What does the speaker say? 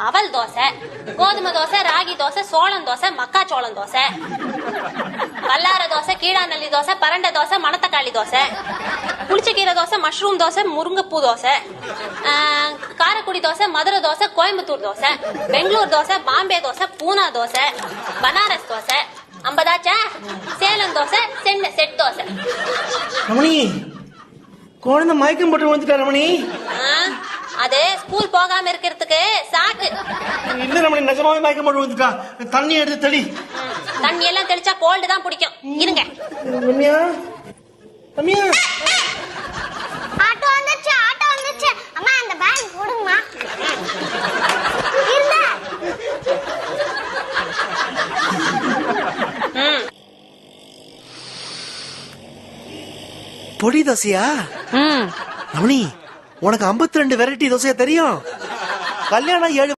அவல் தோசை, கோதுமை தோசை, ராகி தோசை, சோளம் தோசை, மக்காச்சோளம் தோசை, வல்லார தோசை, கீழாநெல்லி தோசை, பரண்டை தோசை, மணத்தக்காளி தோசை, புளிச்சக்கீரை தோசை, மஷ்ரூம் தோசை, முருங்கைப்பூ தோசை, காரக்குடி தோசை, மதுரை தோசை, கோயம்புத்தூர் தோசை, பெங்களூர் தோசை, பாம்பே தோசை, பூனா தோசை, பனாரஸ் தோசை, 50 சேலம் தோசை, செட் தோசை. ரமணி, குழந்தை மயக்கம் போட்டு வந்துட்டா ரமணி. அது ஸ்கூல் போகாம இருக்கிறதுக்கு சாக்கு. இல்ல ரமணி, நிஜமாவே மயக்கம் போட்டு வந்துட்டா. தண்ணி எடுத்து தெளி. தண்ணி எல்லாம் தெளிச்சா கோல்டு தான் பிடிக்கும். இருங்க. ரம்யா, ரம்யா. ஆட்டோ வந்துச்சு. அம்மா அந்த பேக் போடுங்கம்மா. இல்ல. பொடி தோசையா? ரமணி, உனக்கு 52 வெரைட்டி தோசையா தெரியும்? கல்யாணம் 7